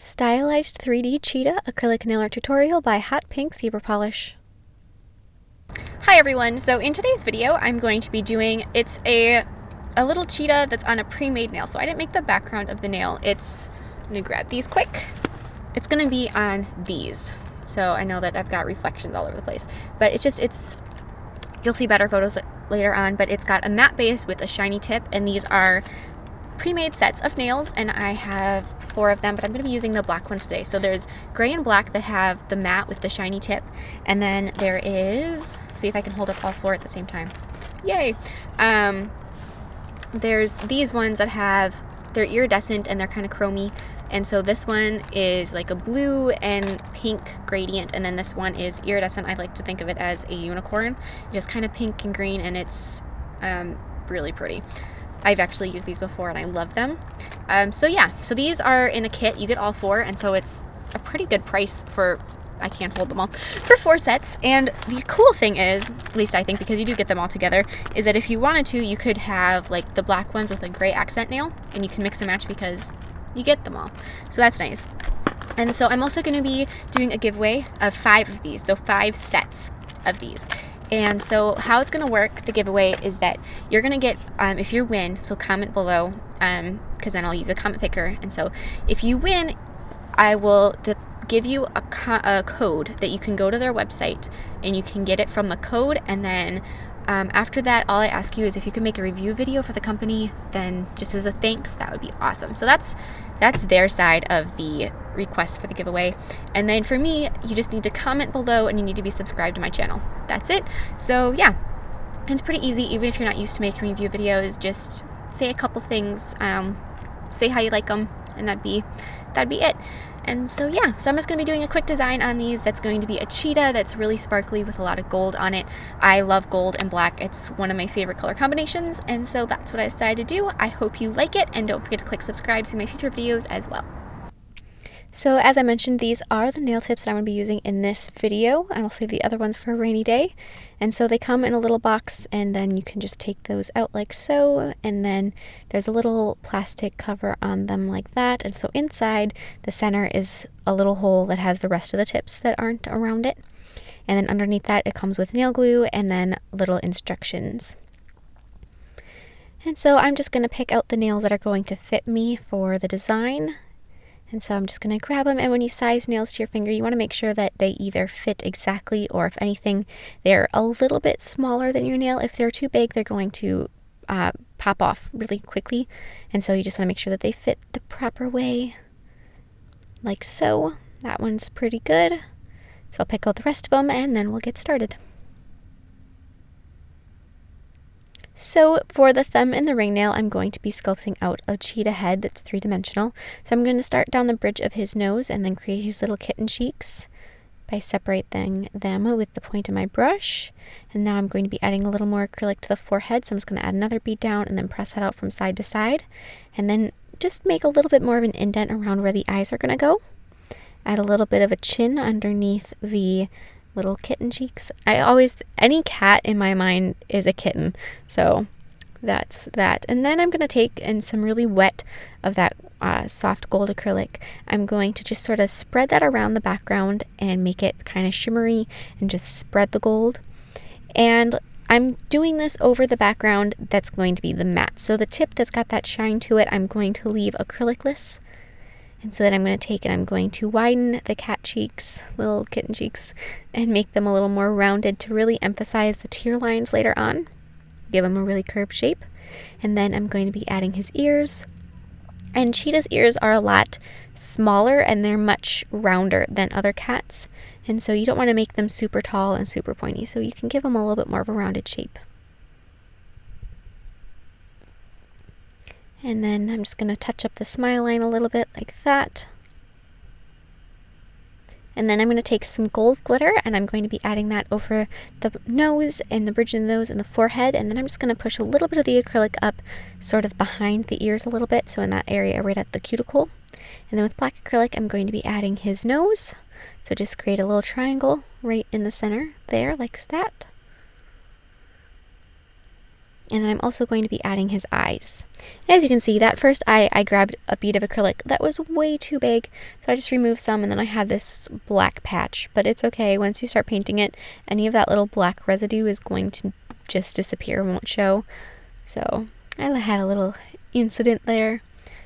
Stylized 3D Cheetah Acrylic Nail Art Tutorial by Hotpinkzebrapolish. Hi everyone, so in today's video I'm going to be doing, it's a little cheetah that's on a pre-made nail. So I didn't make the background of the nail. I'm going to grab these quick. It's going to be on these. So I know that I've got reflections all over the place, but you'll see better photos later on, but it's got a matte base with a shiny tip, and these are pre-made sets of nails, and I have 4 of them, but I'm going to be using the black ones today. So there's gray and black that have the matte with the shiny tip, and then there is, see if I can hold up all 4 at the same time. Yay! There's these ones that they're iridescent and they're kind of chromy, and so this one is like a blue and pink gradient, and then this one is iridescent. I like to think of it as a unicorn, just kind of pink and green, and it's really pretty. I've actually used these before and I love them. So these are in a kit. You get all 4, and so it's a pretty good price for, I can't hold them all, for 4 sets. And the cool thing is, at least I think, because you do get them all together, is that if you wanted to, you could have like the black ones with a gray accent nail, and you can mix and match because you get them all. So that's nice. And so I'm also going to be doing a giveaway of 5 of these, so 5 sets of these. And so how it's going to work, the giveaway, is that you're going to get, if you win, so comment below, because then I'll use a comment picker. And so if you win, I will give you a code that you can go to their website and you can get it from the code. And then after that, all I ask you is if you can make a review video for the company, then just as a thanks, that would be awesome. So that's their side of the request for the giveaway. And then for me, you just need to comment below and you need to be subscribed to my channel. That's it. So yeah, it's pretty easy. Even if you're not used to making review videos, just say a couple things, say how you like them, and that'd be it. And so yeah, so I'm just going to be doing a quick design on these. That's going to be a cheetah that's really sparkly with a lot of gold on it. I love gold and black. It's one of my favorite color combinations, and so that's what I decided to do. I hope you like it, and don't forget to click subscribe to see my future videos as well. So as I mentioned, these are the nail tips that I'm going to be using in this video, and I'll save the other ones for a rainy day. And so they come in a little box, and then you can just take those out like so, and then there's a little plastic cover on them like that. And so inside the center is a little hole that has the rest of the tips that aren't around it. And then underneath that, it comes with nail glue and then little instructions. And so I'm just going to pick out the nails that are going to fit me for the design. And so I'm just going to grab them, and when you size nails to your finger, you want to make sure that they either fit exactly, or if anything, they're a little bit smaller than your nail. If they're too big, they're going to pop off really quickly. And so you just want to make sure that they fit the proper way, like so. That one's pretty good. So I'll pick out the rest of them, and then we'll get started. So for the thumb and the ring nail, I'm going to be sculpting out a cheetah head that's 3-dimensional. So I'm going to start down the bridge of his nose and then create his little kitten cheeks by separating them with the point of my brush. And now I'm going to be adding a little more acrylic to the forehead. So I'm just going to add another bead down and then press that out from side to side. And then just make a little bit more of an indent around where the eyes are going to go. Add a little bit of a chin underneath the little kitten cheeks. Any cat in my mind is a kitten, so that's that. And then I'm going to take in some really wet of that soft gold acrylic. I'm going to just sort of spread that around the background and make it kind of shimmery and just spread the gold. And I'm doing this over the background that's going to be the matte. So the tip that's got that shine to it, I'm going to leave acrylicless. And so then I'm going to take and I'm going to widen the cat cheeks, little kitten cheeks, and make them a little more rounded to really emphasize the tear lines later on. Give them a really curved shape. And then I'm going to be adding his ears. And cheetah's ears are a lot smaller and they're much rounder than other cats. And so you don't want to make them super tall and super pointy. So you can give them a little bit more of a rounded shape. And then I'm just going to touch up the smile line a little bit like that. And then I'm going to take some gold glitter and I'm going to be adding that over the nose and the bridge of the nose and the forehead. And then I'm just going to push a little bit of the acrylic up sort of behind the ears a little bit. So in that area right at the cuticle. And then with black acrylic, I'm going to be adding his nose. So just create a little triangle right in the center there like that. And then I'm also going to be adding his eyes. As you can see, that first eye, I grabbed a bead of acrylic that was way too big, so I just removed some, and then I had this black patch. But it's okay, once you start painting it, any of that little black residue is going to just disappear, won't show. So I had a little incident there.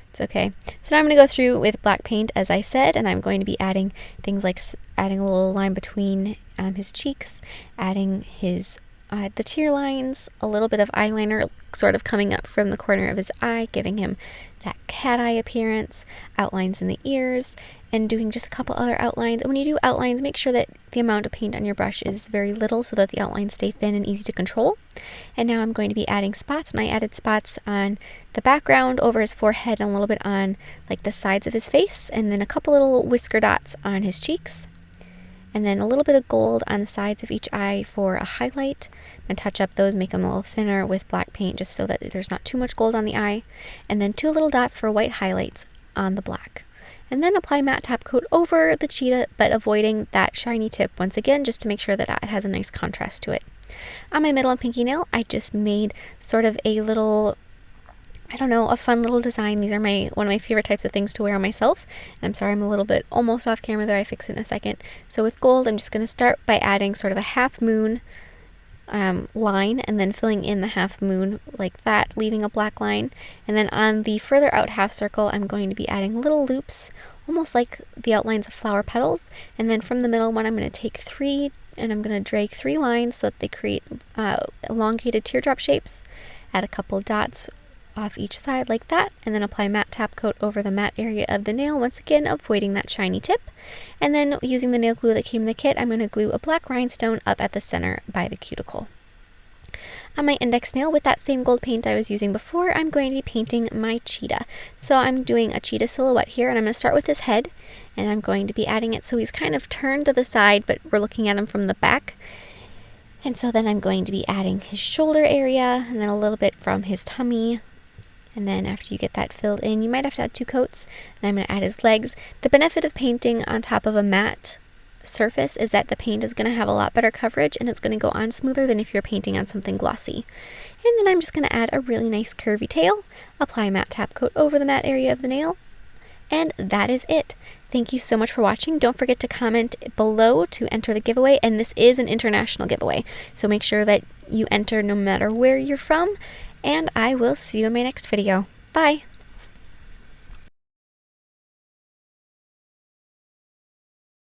It's okay. So now I'm going to go through with black paint, as I said, and I'm going to be adding things like adding a little line between his cheeks, adding his the tear lines, a little bit of eyeliner sort of coming up from the corner of his eye, giving him that cat eye appearance, outlines in the ears, and doing just a couple other outlines. And when you do outlines, make sure that the amount of paint on your brush is very little so that the outlines stay thin and easy to control. And now I'm going to be adding spots, and I added spots on the background, over his forehead, and a little bit on like the sides of his face, and then a couple little whisker dots on his cheeks. And then a little bit of gold on the sides of each eye for a highlight. I'm going to touch up those, make them a little thinner with black paint just so that there's not too much gold on the eye. And then 2 little dots for white highlights on the black. And then apply matte top coat over the cheetah, but avoiding that shiny tip once again, just to make sure that it has a nice contrast to it. On my middle and pinky nail, I just made sort of a little, I don't know, a fun little design. These are one of my favorite types of things to wear on myself. And I'm sorry, I'm a little bit almost off camera there. I fix it in a second. So with gold, I'm just going to start by adding sort of a half moon line, and then filling in the half moon like that, leaving a black line. And then on the further out half circle, I'm going to be adding little loops, almost like the outlines of flower petals. And then from the middle one, I'm going to take 3, and I'm going to drag 3 lines so that they create elongated teardrop shapes. Add a couple dots off each side like that, and then apply matte top coat over the matte area of the nail, once again avoiding that shiny tip. And then using the nail glue that came in the kit, I'm going to glue a black rhinestone up at the center by the cuticle. On my index nail, with that same gold paint I was using before, I'm going to be painting my cheetah. So I'm doing a cheetah silhouette here, and I'm going to start with his head, and I'm going to be adding it so he's kind of turned to the side, but we're looking at him from the back. And so then I'm going to be adding his shoulder area, and then a little bit from his tummy. And then after you get that filled in, you might have to add 2 coats. And I'm going to add his legs. The benefit of painting on top of a matte surface is that the paint is going to have a lot better coverage, and it's going to go on smoother than if you're painting on something glossy. And then I'm just going to add a really nice curvy tail, apply matte top coat over the matte area of the nail, and that is it. Thank you so much for watching. Don't forget to comment below to enter the giveaway, and this is an international giveaway, so make sure that you enter no matter where you're from. And I will see you in my next video. Bye!